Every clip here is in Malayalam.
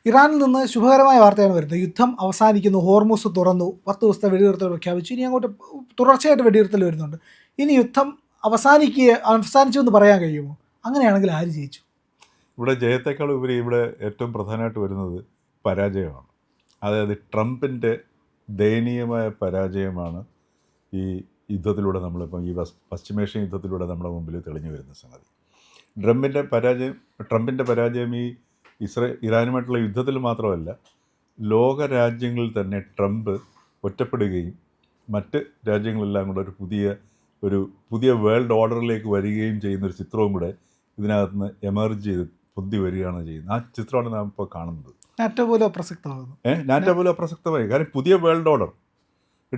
ഇറാനിൽ നിന്ന് ശുഭകരമായ വാർത്തയാണ് വരുന്നത്. യുദ്ധം അവസാനിക്കുന്നു, ഹോർമുസ് തുറന്നു, 10 ദിവസത്തെ വെടിനിർത്തൽ പ്രഖ്യാപിച്ചു. ഇനി അങ്ങോട്ട് തുടർച്ചയായിട്ട് വെടിനിർത്തൽ വരുന്നുണ്ട്. ഇനി യുദ്ധം അവസാനിച്ചു എന്ന് പറയാൻ കഴിയുമോ? അങ്ങനെയാണെങ്കിൽ ആര് ജയിച്ചു? ഇവിടെ ജയത്തേക്കാൾ ഉപരി ഇവിടെ ഏറ്റവും പ്രധാനമായിട്ട് വരുന്നത് പരാജയമാണ്. അതായത് ട്രംപിൻ്റെ ദയനീയമായ പരാജയമാണ് ഈ യുദ്ധത്തിലൂടെ നമ്മളിപ്പം ഈ പശ്ചിമേഷ്യൻ യുദ്ധത്തിലൂടെ നമ്മുടെ മുമ്പിൽ തെളിഞ്ഞു വരുന്ന സംഗതി. ട്രംപിൻ്റെ പരാജയം ഈ ഇറാനുമായിട്ടുള്ള യുദ്ധത്തിൽ മാത്രമല്ല, ലോക രാജ്യങ്ങളിൽ തന്നെ ട്രംപ് ഒറ്റപ്പെടുകയും മറ്റ് രാജ്യങ്ങളെല്ലാം കൂടെ ഒരു പുതിയ വേൾഡ് ഓർഡറിലേക്ക് വരികയും ചെയ്യുന്നൊരു ചിത്രവും കൂടെ ഇതിനകത്ത് നിന്ന് എമർജ് ചെയ്ത് പൊന്തി വരികയാണ് ചെയ്യുന്നത്. ആ ചിത്രമാണ് നാം ഇപ്പോൾ കാണുന്നത്. നാറ്റോ പോലും അപ്രസക്തമാകുന്നു. നാറ്റോ പോലും അപ്രസക്തമായി. കാരണം പുതിയ വേൾഡ് ഓർഡർ,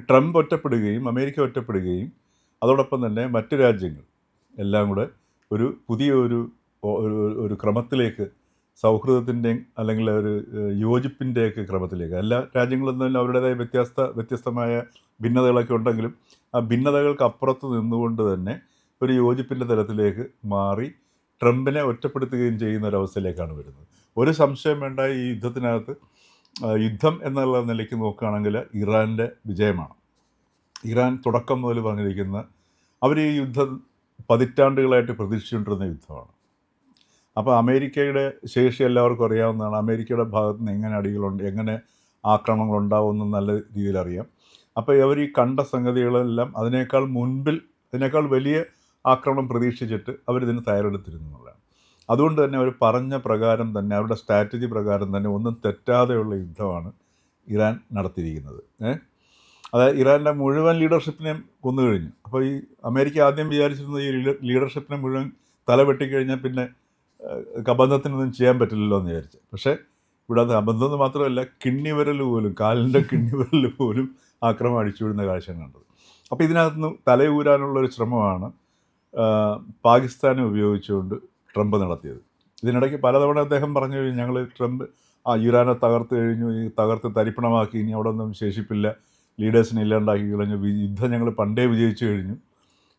ട്രംപ് ഒറ്റപ്പെടുകയും അമേരിക്ക ഒറ്റപ്പെടുകയും അതോടൊപ്പം തന്നെ മറ്റ് രാജ്യങ്ങൾ എല്ലാം കൂടെ പുതിയ ഒരു ക്രമത്തിലേക്ക്, സൗഹൃദത്തിൻ്റെയും അല്ലെങ്കിൽ ഒരു യോജിപ്പിൻ്റെയൊക്കെ ക്രമത്തിലേക്ക്, എല്ലാ രാജ്യങ്ങളും തന്നെ അവരുടേതായ വ്യത്യസ്തമായ ഭിന്നതകളൊക്കെ ഉണ്ടെങ്കിലും ആ ഭിന്നതകൾക്ക് അപ്പുറത്ത് നിന്നുകൊണ്ട് തന്നെ ഒരു യോജിപ്പിൻ്റെ തലത്തിലേക്ക് മാറി ട്രംപിനെ ഒറ്റപ്പെടുത്തുകയും ചെയ്യുന്ന ഒരവസ്ഥയിലേക്കാണ് വരുന്നത്. ഒരു സംശയം വേണ്ട, ഈ യുദ്ധം എന്നുള്ള നിലയ്ക്ക് നോക്കുകയാണെങ്കിൽ ഇറാൻ്റെ വിജയമാണ്. ഇറാൻ തുടക്കം മുതൽ പറഞ്ഞിരിക്കുന്ന അവർ ഈ യുദ്ധം പതിറ്റാണ്ടുകളായിട്ട് പ്രതീക്ഷിച്ചുകൊണ്ടിരുന്ന യുദ്ധമാണ്. അപ്പോൾ അമേരിക്കയുടെ ശേഷി എല്ലാവർക്കും അറിയാവുന്നതാണ്. അമേരിക്കയുടെ ഭാഗത്ത് നിന്ന് എങ്ങനെ ആക്രമണങ്ങളുണ്ടാവുമെന്ന് നല്ല രീതിയിൽ അറിയാം. അപ്പോൾ അവർ ഈ കണ്ട സംഗതികളെല്ലാം അതിനേക്കാൾ വലിയ ആക്രമണം പ്രതീക്ഷിച്ചിട്ട് അവരിതിന് തയ്യാറെടുത്തിരുന്നു എന്നുള്ളതാണ്. അതുകൊണ്ട് തന്നെ അവർ പറഞ്ഞ പ്രകാരം തന്നെ, അവരുടെ സ്ട്രാറ്റജി പ്രകാരം തന്നെ ഒന്നും തെറ്റാതെയുള്ള യുദ്ധമാണ് ഇറാൻ നടത്തിയിരിക്കുന്നത്. അതായത് ഇറാൻ്റെ മുഴുവൻ ലീഡർഷിപ്പിനെയും കൊന്നുകഴിഞ്ഞു. അപ്പോൾ ഈ അമേരിക്ക ആദ്യം വിചാരിച്ചിരുന്നത് ഈ ലീഡർഷിപ്പിനെ മുഴുവൻ തല വെട്ടിക്കഴിഞ്ഞാൽ പിന്നെ അബദ്ധത്തിനൊന്നും ചെയ്യാൻ പറ്റില്ലല്ലോ എന്ന് വിചാരിച്ചു. പക്ഷേ ഇവിടെ അത് അബദ്ധം മാത്രമല്ല, കാലിൻ്റെ കിണ്ണിവിരൽ പോലും ആക്രമണം അടിച്ചുവിടുന്ന കാഴ്ചയാണ് കണ്ടത്. അപ്പോൾ ഇതിനകത്തുനിന്ന് തലയൂരാനുള്ളൊരു ശ്രമമാണ് പാകിസ്ഥാനെ ഉപയോഗിച്ചുകൊണ്ട് ട്രംപ് നടത്തിയത്. ഇതിനിടയ്ക്ക് പലതവണ അദ്ദേഹം പറഞ്ഞു കഴിഞ്ഞു, ഞങ്ങൾ ഇറാനെ തകർത്ത് തരിപ്പണമാക്കി, ഇനി അവിടെ ഒന്നും ശേഷിപ്പില്ല, ലീഡേഴ്സിനെ ഇല്ലാണ്ടാക്കി കഴിഞ്ഞു, യുദ്ധം ഞങ്ങൾ പണ്ടേ വിജയിച്ചു കഴിഞ്ഞു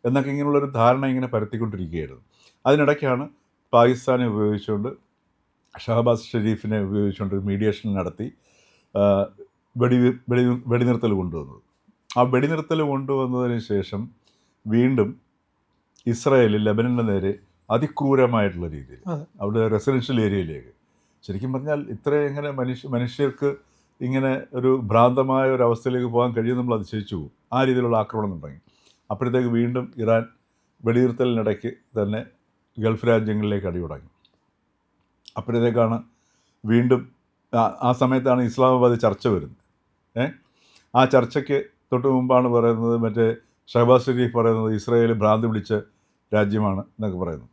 എന്നൊക്കെ ഇങ്ങനെയുള്ളൊരു ധാരണ ഇങ്ങനെ പരത്തിക്കൊണ്ടിരിക്കുകയായിരുന്നു. അതിനിടയ്ക്കാണ് പാകിസ്ഥാനെ ഉപയോഗിച്ചുകൊണ്ട്, ഷഹബാസ് ഷെരീഫിനെ ഉപയോഗിച്ചുകൊണ്ട് മീഡിയേഷൻ നടത്തി വെടിനിർത്തൽ കൊണ്ടുവന്നത്. ആ വെടിനിർത്തൽ കൊണ്ടുവന്നതിന് ശേഷം വീണ്ടും ഇസ്രായേൽ ലെബനൻ്റെ നേരെ അതിക്രൂരമായിട്ടുള്ള രീതിയിൽ അവിടെ റെസിഡൻഷ്യൽ ഏരിയയിലേക്ക്, ശരിക്കും പറഞ്ഞാൽ എങ്ങനെ മനുഷ്യർക്ക് ഇങ്ങനെ ഒരു ഭ്രാന്തമായ ഒരു അവസ്ഥയിലേക്ക് പോകാൻ കഴിയും, നമ്മൾ അതിശയിച്ചു പോകും. ആ രീതിയിലുള്ള ആക്രമണം തുടങ്ങി. അപ്പോഴത്തേക്ക് വീണ്ടും ഇറാൻ വെടിനിർത്തലിനിടയ്ക്ക് തന്നെ ഗൾഫ് രാജ്യങ്ങളിലേക്ക് അടി തുടങ്ങി. അപ്പോഴത്തേക്കാണ് വീണ്ടും ആ സമയത്താണ് ഇസ്ലാമാബാദ് ചർച്ച വരുന്നത്. ആ ചർച്ചയ്ക്ക് തൊട്ട് മുമ്പാണ് പറയുന്നത്, മറ്റേ ഷഹബാസ് ഷെരീഫ് പറയുന്നത് ഇസ്രായേൽ ഭ്രാന്ത് പിടിച്ച രാജ്യമാണ് എന്നൊക്കെ പറയുന്നത്.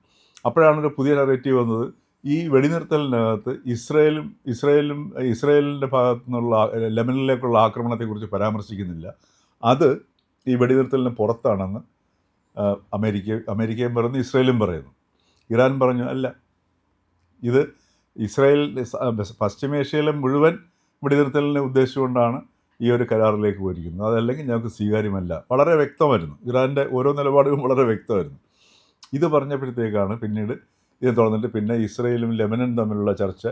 അപ്പോഴാണ് ഒരു പുതിയ നറേറ്റീവ് വന്നത്, ഈ വെടിനിർത്തലിനകത്ത് ഇസ്രായേലിൻ്റെ ഭാഗത്തു നിന്നുള്ള ലെബനനിലേക്കുള്ള ആക്രമണത്തെക്കുറിച്ച് പരാമർശിക്കുന്നില്ല, അത് ഈ വെടിനിർത്തലിന് പുറത്താണെന്ന് അമേരിക്കയും പറയുന്നു, ഇസ്രായേലും പറയുന്നു. ഇറാൻ പറഞ്ഞു അല്ല, ഇത് പശ്ചിമേഷ്യയിലെ മുഴുവൻ വെടിനിർത്തലിനെ ഉദ്ദേശിച്ചുകൊണ്ടാണ് ഈ ഒരു കരാറിലേക്ക് പോയിരിക്കുന്നത്, അതല്ലെങ്കിൽ ഞങ്ങൾക്ക് സ്വീകാര്യമല്ല. വളരെ വ്യക്തമായിരുന്നു, ഇറാൻ്റെ ഓരോ നിലപാടുകളും വളരെ വ്യക്തമായിരുന്നു. ഇത് പറഞ്ഞപ്പോഴത്തേക്കാണ് പിന്നീട് ഇത് തുറന്നിട്ട് പിന്നെ ഇസ്രായേലും ലെബനനും തമ്മിലുള്ള ചർച്ച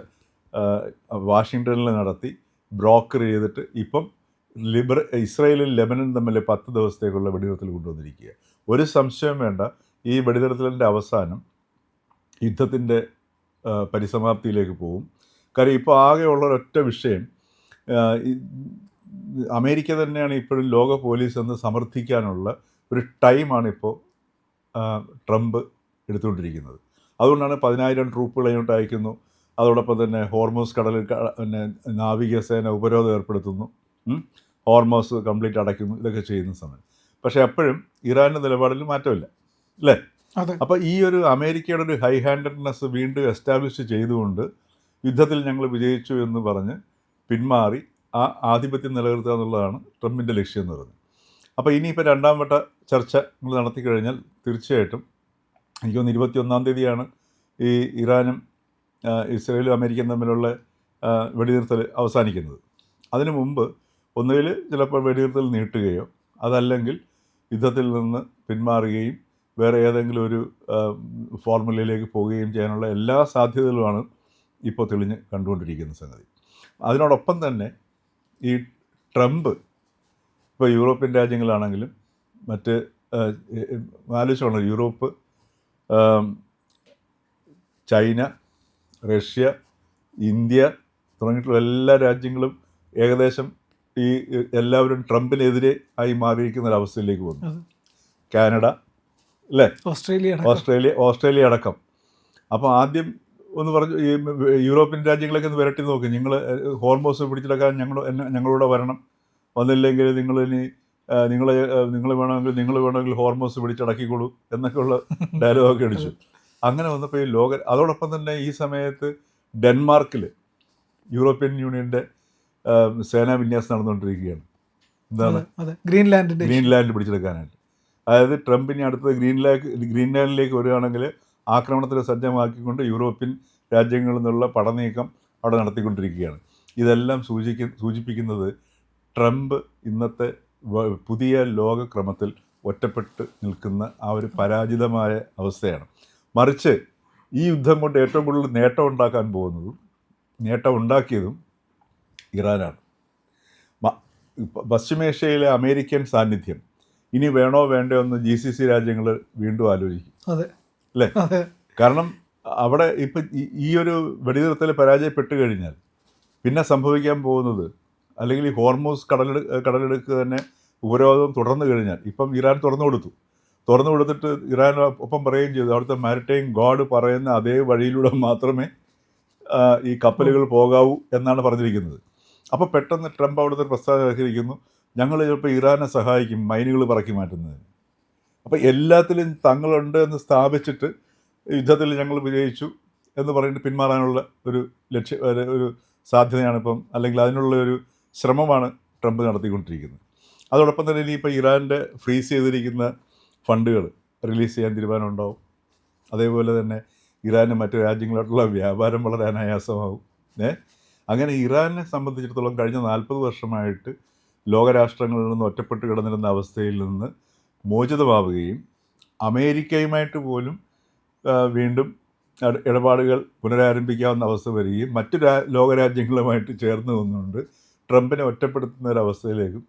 വാഷിങ്ടണിൽ നടത്തി ബ്രോക്കർ ചെയ്തിട്ട് ഇപ്പം ഇസ്രായേലും ലെബനനും തമ്മിൽ 10 ദിവസത്തേക്കുള്ള വെടിനിർത്തൽ കൊണ്ടുവന്നിരിക്കുക. ഒരു സംശയം വേണ്ട, ഈ വെടിനിർത്തലിൻ്റെ അവസാനം യുദ്ധത്തിൻ്റെ പരിസമാപ്തിയിലേക്ക് പോകും. കാര്യം ഇപ്പോൾ ആകെയുള്ള ഒരൊറ്റ വിഷയം, അമേരിക്ക തന്നെയാണ് ഇപ്പോഴും ലോക പോലീസ് എന്ന് സമർത്ഥിക്കാനുള്ള ഒരു ടൈമാണിപ്പോൾ ട്രംപ് എടുത്തുകൊണ്ടിരിക്കുന്നത്. അതുകൊണ്ടാണ് 10,000 ട്രൂപ്പുകൾ അങ്ങോട്ട് അയക്കുന്നു. അതോടൊപ്പം തന്നെ ഹോർമോസ് കടലിൽ നാവികസേന ഉപരോധം ഏർപ്പെടുത്തുന്നു, ഹോർമോസ് കംപ്ലീറ്റ് അടയ്ക്കുന്നു, ഇതൊക്കെ ചെയ്യുന്ന സമയം. പക്ഷേ അപ്പോഴും ഇറാൻ്റെ നിലപാടിൽ മാറ്റമില്ല, അല്ലേ? അപ്പോൾ ഈ ഒരു അമേരിക്കയുടെ ഒരു ഹൈ ഹാൻഡഡ്നെസ് വീണ്ടും എസ്റ്റാബ്ലിഷ് ചെയ്തുകൊണ്ട് യുദ്ധത്തിൽ ഞങ്ങൾ വിജയിച്ചു എന്ന് പറഞ്ഞ് പിന്മാറി ആ ആധിപത്യം നിലനിർത്തുക എന്നുള്ളതാണ് ട്രംപിൻ്റെ ലക്ഷ്യം എന്ന് പറയുന്നത്. അപ്പോൾ ഇനിയിപ്പോൾ 2ാം വട്ട ചർച്ച നമ്മൾ നടത്തി കഴിഞ്ഞാൽ തീർച്ചയായിട്ടും എനിക്ക് തോന്നുന്നു 21-ാം തീയതിയാണ് ഈ ഇറാനും ഇസ്രായേലും അമേരിക്കയും തമ്മിലുള്ള വെടിനിർത്തൽ അവസാനിക്കുന്നത്. അതിനു മുമ്പ് ഒന്നുകിൽ ചിലപ്പോൾ വെടിനിർത്തൽ നീട്ടുകയോ അതല്ലെങ്കിൽ യുദ്ധത്തിൽ നിന്ന് പിന്മാറുകയും വേറെ ഏതെങ്കിലും ഒരു ഫോർമുലയിലേക്ക് പോവുകയും ചെയ്യാനുള്ള എല്ലാ സാധ്യതകളുമാണ് ഇപ്പോൾ തെളിഞ്ഞ് കണ്ടുകൊണ്ടിരിക്കുന്ന സംഗതി. അതിനോടൊപ്പം തന്നെ ഈ ട്രംപ് ഇപ്പോൾ യൂറോപ്യൻ രാജ്യങ്ങളാണെങ്കിലും മറ്റ് ആലോചിച്ചോണം, യൂറോപ്പ്, ചൈന, റഷ്യ, ഇന്ത്യ തുടങ്ങിയിട്ടുള്ള എല്ലാ രാജ്യങ്ങളും ഏകദേശം ഈ എല്ലാവരും ട്രംപിനെതിരെ ആയി മാറിയിരിക്കുന്ന ഒരവസ്ഥയിലേക്ക് വന്നു. കാനഡ, അല്ലേ, ഓസ്ട്രേലിയ അടക്കം. അപ്പോൾ ആദ്യം ഒന്ന് പറഞ്ഞു, ഈ യൂറോപ്യൻ രാജ്യങ്ങളൊക്കെ ഒന്ന് വിരട്ടി നോക്കി, നിങ്ങൾ ഹോർമോസ് പിടിച്ചെടുക്കാൻ ഞങ്ങളൂടെ വരണം, വന്നില്ലെങ്കിൽ നിങ്ങൾ വേണമെങ്കിൽ ഹോർമോസ് പിടിച്ചടക്കിക്കോളൂ എന്നൊക്കെയുള്ള ഡയലോഗൊക്കെ അടിച്ചു. അങ്ങനെ വന്നപ്പോൾ ഈ അതോടൊപ്പം തന്നെ ഈ സമയത്ത് ഡെൻമാർക്കിൽ യൂറോപ്യൻ യൂണിയൻ്റെ സേനാ വിന്യാസം നടന്നുകൊണ്ടിരിക്കുകയാണ്. എന്താണ്? ഗ്രീൻലാൻഡ് പിടിച്ചെടുക്കാനായിട്ട്. അതായത് ട്രംപിനെ അടുത്തത് ഗ്രീൻലാൻഡിലേക്ക് വരികയാണെങ്കിൽ ആക്രമണത്തിന് സജ്ജമാക്കിക്കൊണ്ട് യൂറോപ്യൻ രാജ്യങ്ങളിൽ നിന്നുള്ള പടനീക്കം അവിടെ നടത്തിക്കൊണ്ടിരിക്കുകയാണ്. ഇതെല്ലാം സൂചിപ്പിക്കുന്നത് ട്രംപ് ഇന്നത്തെ പുതിയ ലോകക്രമത്തിൽ ഒറ്റപ്പെട്ട് നിൽക്കുന്ന ആ ഒരു പരാജിതമായ അവസ്ഥയാണ്. മറിച്ച് ഈ യുദ്ധം കൊണ്ട് ഏറ്റവും കൂടുതൽ നേട്ടം ഉണ്ടാക്കിയതും ഇറാനാണ്. പശ്ചിമേഷ്യയിലെ അമേരിക്കൻ സാന്നിധ്യം ഇനി വേണോ വേണ്ടോ എന്ന് GCC രാജ്യങ്ങൾ വീണ്ടും ആലോചിക്കും, അല്ലേ? കാരണം അവിടെ ഇപ്പം ഈ ഒരു വെടിനിർത്തൽ പരാജയപ്പെട്ട് കഴിഞ്ഞാൽ പിന്നെ സംഭവിക്കാൻ പോകുന്നത്, അല്ലെങ്കിൽ ഈ ഹോർമൂസ് കടലെടുക്ക് തന്നെ ഉപരോധം തുടർന്നു കഴിഞ്ഞാൽ, ഇപ്പം ഇറാൻ തുറന്നു കൊടുത്തിട്ട് ഇറാൻ ഒപ്പം പറയുകയും ചെയ്തു, അവിടുത്തെ മാരിടൈം ഗാർഡ് പറയുന്ന അതേ വഴിയിലൂടെ മാത്രമേ ഈ കപ്പലുകൾ പോകാവൂ എന്നാണ് പറഞ്ഞിരിക്കുന്നത്. അപ്പോൾ പെട്ടെന്ന് ട്രംപ് അവിടുത്തെ പ്രസ്താവന ഇറക്കിയിരിക്കുന്നു, ഞങ്ങൾ ചിലപ്പോൾ ഇറാനെ സഹായിക്കും മൈനുകൾ പറക്കി മാറ്റുന്നതിന്. അപ്പോൾ എല്ലാത്തിലും തങ്ങളുണ്ട് എന്ന് സ്ഥാപിച്ചിട്ട് യുദ്ധത്തിൽ ഞങ്ങൾ വിജയിച്ചു എന്ന് പറഞ്ഞിട്ട് പിന്മാറാനുള്ള ഒരു ഒരു സാധ്യതയാണ് ഇപ്പം, അല്ലെങ്കിൽ അതിനുള്ള ഒരു ശ്രമമാണ് ട്രംപ് നടത്തിക്കൊണ്ടിരിക്കുന്നത്. അതോടൊപ്പം തന്നെ ഇനിയിപ്പോൾ ഇറാൻ്റെ ഫ്രീസ് ചെയ്തിരിക്കുന്ന ഫണ്ടുകൾ റിലീസ് ചെയ്യാൻ തീരുമാനമുണ്ടാവും. അതേപോലെ തന്നെ ഇറാന് മറ്റു രാജ്യങ്ങളായിട്ടുള്ള വ്യാപാരം വളരെ അനായാസമാവും. അങ്ങനെ ഇറാനെ സംബന്ധിച്ചിടത്തോളം കഴിഞ്ഞ 40 വർഷമായിട്ട് ലോകരാഷ്ട്രങ്ങളിൽ നിന്ന് ഒറ്റപ്പെട്ട് കിടന്നിരുന്ന അവസ്ഥയിൽ നിന്ന് മോചിതമാവുകയും അമേരിക്കയുമായിട്ട് പോലും വീണ്ടും ഇടപാടുകൾ പുനരാരംഭിക്കാവുന്ന അവസ്ഥ വരികയും മറ്റു ലോകരാജ്യങ്ങളുമായിട്ട് ചേർന്ന് നിന്നുകൊണ്ട് ട്രംപിനെ ഒറ്റപ്പെടുത്തുന്ന ഒരവസ്ഥയിലേക്ക്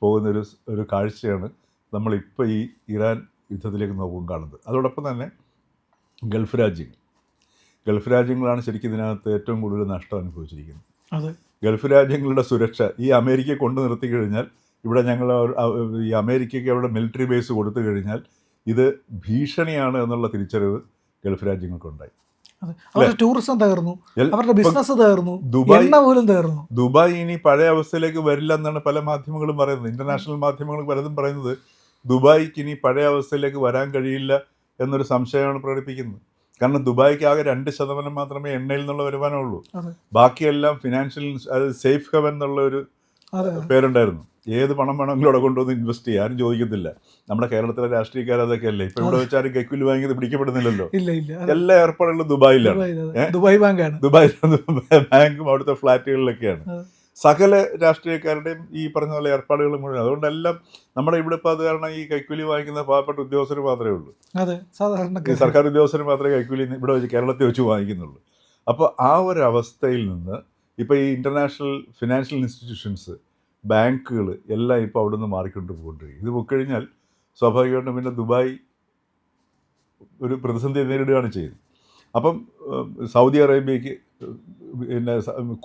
പോകുന്ന ഒരു കാഴ്ചയാണ് നമ്മളിപ്പോൾ ഈ ഇറാൻ യുദ്ധത്തിലേക്ക് നോക്കുമ്പോൾ കാണുന്നത്. അതോടൊപ്പം തന്നെ ഗൾഫ് രാജ്യങ്ങളാണ് ശരിക്കും ഇതിനകത്ത് ഏറ്റവും കൂടുതൽ നഷ്ടം അനുഭവിച്ചിരിക്കുന്നത്. ഗൾഫ് രാജ്യങ്ങളുടെ സുരക്ഷ ഈ അമേരിക്ക കൊണ്ടു നിർത്തി കഴിഞ്ഞാൽ, ഇവിടെ ഞങ്ങൾ ഈ അമേരിക്കയ്ക്ക് അവിടെ മിലിറ്ററി ബേസ് കൊടുത്തു കഴിഞ്ഞാൽ ഇത് ഭീഷണിയാണ് എന്നുള്ള തിരിച്ചറിവ് ഗൾഫ് രാജ്യങ്ങൾക്കുണ്ടായി. ടൂറിസം തകർന്നു, അവരുടെ ബിസിനസ് തകർന്നു, ദുബായ് ഇനി പഴയ അവസ്ഥയിലേക്ക് വരില്ല എന്നാണ് പല മാധ്യമങ്ങളും പറയുന്നത്. ഇന്റർനാഷണൽ മാധ്യമങ്ങൾ പലതും പറയുന്നത് ദുബായ്ക്ക് ഇനി പഴയ അവസ്ഥയിലേക്ക് വരാൻ കഴിയില്ല എന്നൊരു സംശയമാണ് പ്രകടിപ്പിക്കുന്നത്. കാരണം ദുബായ്ക്ക് ആകെ 2% മാത്രമേ എണ്ണയിൽ നിന്നുള്ള വരുമാനമുള്ളൂ. ബാക്കിയെല്ലാം ഫിനാൻഷ്യൽ, അതായത് സേഫ് ഹെവൻ എന്നുള്ള ഒരു പേരുണ്ടായിരുന്നു. ഏത് പണം വേണമെങ്കിലും അവിടെ കൊണ്ടുവന്ന് ഇൻവെസ്റ്റ് ചെയ്യാൻ ആരും ചോദിക്കത്തില്ല. നമ്മുടെ കേരളത്തിലെ രാഷ്ട്രീയക്കാർ അതൊക്കെ അല്ലേ. ഇപ്പൊ ഇവിടെ വെച്ചാലും കൈക്കൂലി വാങ്ങിയത് പിടിക്കപ്പെടുന്നില്ലല്ലോ. എല്ലാ ഏർപ്പാടുകളും ദുബായിലാണ്. ദുബായ് ബാങ്കും അവിടുത്തെ ഫ്ലാറ്റുകളിലൊക്കെയാണ്. സകല രാഷ്ട്രീയക്കാരുടെയും ഈ പറഞ്ഞ പോലെ ഏർപ്പാടുകൾ മുഴുവൻ. അതുകൊണ്ടെല്ലാം നമ്മുടെ ഇവിടെ ഇപ്പോൾ അത് കാരണം ഈ കൈക്കൂലി വാങ്ങിക്കുന്ന പാവപ്പെട്ട ഉദ്യോഗസ്ഥർ മാത്രമേ ഉള്ളൂ. ഈ സർക്കാർ ഉദ്യോഗസ്ഥർ മാത്രമേ കൈക്കൂലി ഇവിടെ വെച്ച് കേരളത്തിൽ വെച്ച് വാങ്ങിക്കുന്നുള്ളൂ. അപ്പോൾ ആ ഒരു അവസ്ഥയിൽ നിന്ന് ഇപ്പോൾ ഈ ഇൻ്റർനാഷണൽ ഫിനാൻഷ്യൽ ഇൻസ്റ്റിറ്റ്യൂഷൻസ്, ബാങ്കുകൾ എല്ലാം ഇപ്പോൾ അവിടെ നിന്ന് മാറിക്കൊണ്ട് പോകൊണ്ടിരിക്കും. ഇത് പോയിക്കഴിഞ്ഞാൽ സ്വാഭാവികമായിട്ടും പിന്നെ ദുബായ് ഒരു പ്രതിസന്ധി നേരിടുകയാണ് ചെയ്യുന്നത്. അപ്പം സൗദി അറേബ്യയ്ക്ക്, പിന്നെ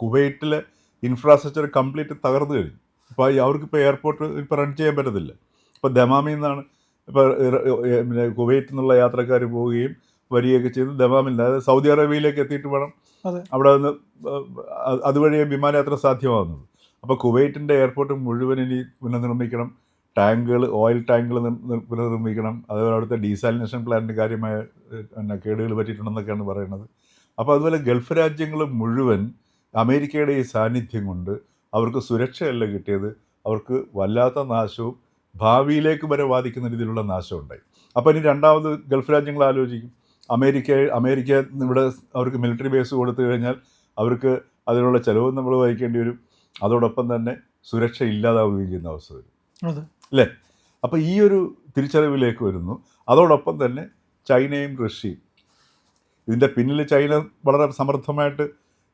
കുവൈറ്റിലെ ഇൻഫ്രാസ്ട്രക്ചർ കംപ്ലീറ്റ് തകർന്നു കഴിഞ്ഞു. അപ്പോൾ അവർക്കിപ്പോൾ എയർപോർട്ട് ഇപ്പോൾ റൺ ചെയ്യാൻ പറ്റത്തില്ല. ഇപ്പോൾ ദമാമിൽ നിന്നാണ് ഇപ്പോൾ പിന്നെ കുവൈറ്റിൽ നിന്നുള്ള യാത്രക്കാർ പോവുകയും വരികയൊക്കെ ചെയ്ത് ദമാമിൽ നിന്ന്, അതായത് സൗദി അറേബ്യയിലേക്ക് എത്തിയിട്ട് വേണം അവിടെ നിന്ന് അതുവഴിയേ വിമാനയാത്ര സാധ്യമാകുന്നത്. അപ്പോൾ കുവൈറ്റിൻ്റെ എയർപോർട്ട് മുഴുവൻ ഇനി പുനർനിർമ്മിക്കണം, ഓയിൽ ടാങ്കുകൾ പുനർനിർമ്മിക്കണം. അതുപോലെ അവിടുത്തെ ഡീസാലിനേഷൻ പ്ലാന്റിന് കാര്യമായ കേടുകൾ പറ്റിയിട്ടുണ്ടെന്നൊക്കെയാണ് പറയുന്നത്. അപ്പോൾ അതുപോലെ ഗൾഫ് രാജ്യങ്ങൾ മുഴുവൻ അമേരിക്കയുടെ ഈ സാന്നിധ്യം കൊണ്ട് അവർക്ക് സുരക്ഷയല്ല കിട്ടിയത്, അവർക്ക് വല്ലാത്ത നാശവും ഭാവിയിലേക്ക് വരെ ബാധിക്കുന്ന രീതിയിലുള്ള നാശം ഉണ്ടായി. അപ്പോൾ ഇനി രണ്ടാമത് ഗൾഫ് രാജ്യങ്ങൾ ആലോചിക്കും, അമേരിക്ക ഇവിടെ അവർക്ക് മിലിറ്ററി ബേസ് കൊടുത്തു കഴിഞ്ഞാൽ അവർക്ക് അതിനുള്ള ചിലവും നമ്മൾ വഹിക്കേണ്ടി വരും. അതോടൊപ്പം തന്നെ സുരക്ഷ ഇല്ലാതാവുകയും ചെയ്യുന്ന അവസ്ഥ വരും, അല്ലേ? അപ്പോൾ ഈ ഒരു തിരിച്ചറിവിലേക്ക് വരുന്നു. അതോടൊപ്പം തന്നെ ചൈനയും റഷ്യയും, ഇതിൻ്റെ പിന്നിൽ ചൈന വളരെ സമർത്ഥമായിട്ട്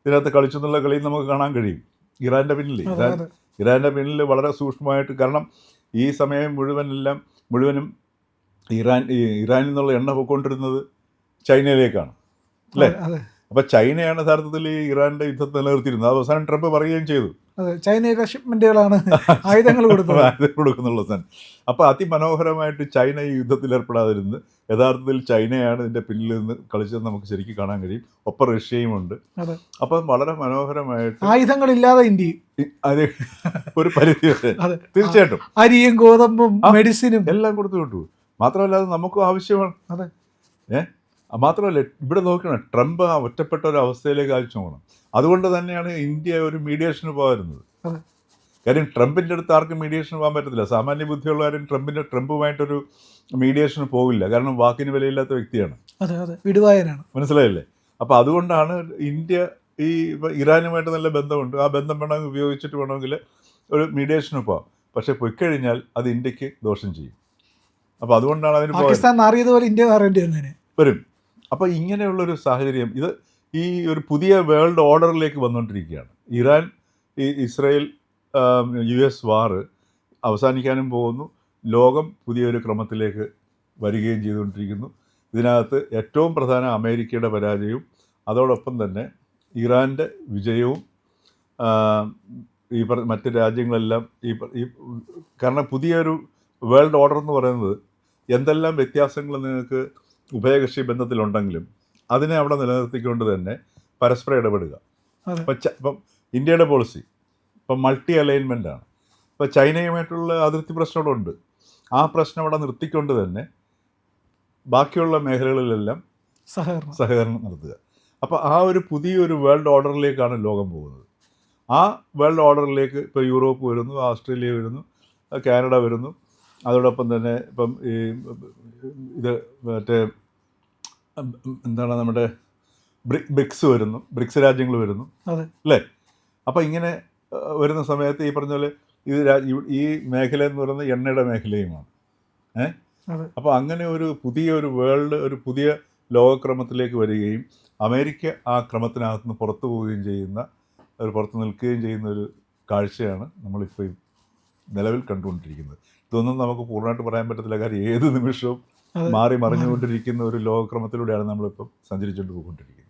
ഇതിനകത്ത് കളിച്ചു എന്നുള്ള കളി നമുക്ക് കാണാൻ കഴിയും. ഇറാൻ്റെ പിന്നിൽ അതെ അതെ ഇറാൻ്റെ പിന്നിൽ വളരെ സൂക്ഷ്മമായിട്ട്, കാരണം ഈ സമയം മുഴുവനും ഇറാനിൽ നിന്നുള്ള എണ്ണ പോയിക്കൊണ്ടിരുന്നത് ചൈനയിലേക്കാണ് അല്ലേ? അതെ അപ്പോൾ ചൈനയാണ് യഥാർത്ഥത്തിൽ ഈ ഇറാൻ്റെ യുദ്ധത്തെ നിലനിർത്തിയിരുന്നത്. അത് അവസാനം ട്രംപ് പറയുകയും ചെയ്തു, അതെ ചൈനയുടെ ഷിപ്മെന്റുകളാണ് ആയുധങ്ങൾ കൊടുത്തത്. അത് കൊടുക്കുന്നുള്ള സാധനം. അപ്പോൾ അതിമനോഹരമായിട്ട് ചൈന ഈ യുദ്ധത്തിൽ ഏർപ്പെടാതിരുന്ന് യഥാർത്ഥത്തിൽ ചൈനയാണ് ഇതിൻ്റെ പിന്നിൽ നിന്ന് കളിച്ചത് നമുക്ക് ശരിക്കും കാണാൻ കഴിയും. ഒപ്പം റഷ്യയും ഉണ്ട്. അതെ അപ്പം വളരെ മനോഹരമായിട്ട് ആയുധങ്ങളില്ലാതെ ഇന്ത്യയും അത് ഒരു പരിധി വരെ അതെ തീർച്ചയായിട്ടും അരിയും ഗോതമ്പും മെഡിസിനും എല്ലാം കൊടുത്തു വിട്ടു. മാത്രമല്ല അത് നമുക്കും ആവശ്യമാണ്. അതെ മാത്രമല്ല ഇവിടെ നോക്കണം, ട്രംപ് ആ ഒറ്റപ്പെട്ട ഒരു അവസ്ഥയിലേക്ക് അയച്ചു പോകണം. അതുകൊണ്ട് തന്നെയാണ് ഇന്ത്യ ഒരു മീഡിയേഷന് പോകാറുന്നത്. അതെ കാര്യം ട്രംപിൻ്റെ അടുത്ത് ആർക്കും മീഡിയേഷന് പോകാൻ പറ്റത്തില്ല. സാമാന്യ ബുദ്ധിയുള്ളവരും ട്രംപുമായിട്ടൊരു മീഡിയേഷന് പോകില്ല. കാരണം വാക്കിന് വിലയില്ലാത്ത വ്യക്തിയാണ്. അതെ അതെ വിടുവായനാണ്. മനസ്സിലായില്ലേ? അപ്പോൾ അതുകൊണ്ടാണ് ഇന്ത്യ ഈ ഇറാനുമായിട്ട് നല്ല ബന്ധമുണ്ട്. ആ ബന്ധം വേണമെങ്കിൽ ഉപയോഗിച്ചിട്ട് വേണമെങ്കിൽ ഒരു മീഡിയേഷന് പോകാം. പക്ഷേ പൊയ്ക്കഴിഞ്ഞാൽ അത് ഇന്ത്യക്ക് ദോഷം ചെയ്യും. അപ്പോൾ അതുകൊണ്ടാണ് അതിന് പാകിസ്ഥാൻ മാറിയതുപോലെ ഇന്ത്യ മാറേണ്ടി വരും. അപ്പോൾ ഇങ്ങനെയുള്ളൊരു സാഹചര്യം ഇത് ഈ ഒരു പുതിയ വേൾഡ് ഓർഡറിലേക്ക് വന്നുകൊണ്ടിരിക്കുകയാണ്. ഇറാൻ ഇസ്രായേൽ US വാറ് അവസാനിക്കാനും പോകുന്നു. ലോകം പുതിയൊരു ക്രമത്തിലേക്ക് വരികയും ചെയ്തുകൊണ്ടിരിക്കുന്നു. ഇതിനകത്ത് ഏറ്റവും പ്രധാന അമേരിക്കയുടെ പരാജയവും അതോടൊപ്പം തന്നെ ഇറാൻ്റെ വിജയവും മറ്റ് രാജ്യങ്ങളെല്ലാം കാരണം പുതിയൊരു വേൾഡ് ഓർഡർ എന്ന് പറയുന്നത് എന്തെല്ലാം വ്യത്യാസങ്ങൾ നിങ്ങൾക്ക് ഉഭയകക്ഷി ബന്ധത്തിലുണ്ടെങ്കിലും അതിനെ അവിടെ നിലനിർത്തിക്കൊണ്ട് തന്നെ പരസ്പരം ഇടപെടുക. ഇപ്പം ഇന്ത്യയുടെ പോളിസി ഇപ്പം മൾട്ടി അലൈൻമെൻ്റാണ്. ഇപ്പോൾ ചൈനയുമായിട്ടുള്ള അതിർത്തി പ്രശ്നം അവിടെ ഉണ്ട്. ആ പ്രശ്നം അവിടെ നിർത്തിക്കൊണ്ട് തന്നെ ബാക്കിയുള്ള മേഖലകളിലെല്ലാം സഹകരണം നടത്തുക. അപ്പോൾ ആ ഒരു പുതിയൊരു വേൾഡ് ഓർഡറിലേക്കാണ് ലോകം പോകുന്നത്. ആ വേൾഡ് ഓർഡറിലേക്ക് ഇപ്പോൾ യൂറോപ്പ് വരുന്നു, ഓസ്ട്രേലിയ വരുന്നു, കാനഡ വരുന്നു. അതോടൊപ്പം തന്നെ ഇപ്പം ഈ ഇത് മറ്റേ എന്താണ് നമ്മുടെ ബ്രിക്സ് രാജ്യങ്ങൾ വരുന്നു അല്ലേ? അപ്പോൾ ഇങ്ങനെ വരുന്ന സമയത്ത് ഈ പറഞ്ഞ പോലെ ഈ മേഖല എന്ന് പറയുന്നത് എണ്ണയുടെ മേഖലയുമാണ്. അപ്പോൾ അങ്ങനെ ഒരു പുതിയൊരു വേൾഡ്, ഒരു പുതിയ ലോകക്രമത്തിലേക്ക് വരികയും അമേരിക്ക ആ ക്രമത്തിനകത്ത് നിന്ന് പുറത്തു പോവുകയും പുറത്ത് നിൽക്കുകയും ചെയ്യുന്ന ഒരു കാഴ്ചയാണ് നമ്മളിപ്പോൾ നിലവിൽ കണ്ടുകൊണ്ടിരിക്കുന്നത്. ഇതൊന്നും നമുക്ക് പൂർണ്ണമായിട്ട് പറയാൻ പറ്റത്തില്ല. കാര്യം ഏത് നിമിഷവും മാറി മറിഞ്ഞുകൊണ്ടിരിക്കുന്ന ഒരു ലോകക്രമത്തിലൂടെയാണ് നമ്മളിപ്പം സഞ്ചരിച്ചുകൊണ്ട് പോയിക്കൊണ്ടിരിക്കുന്നത്.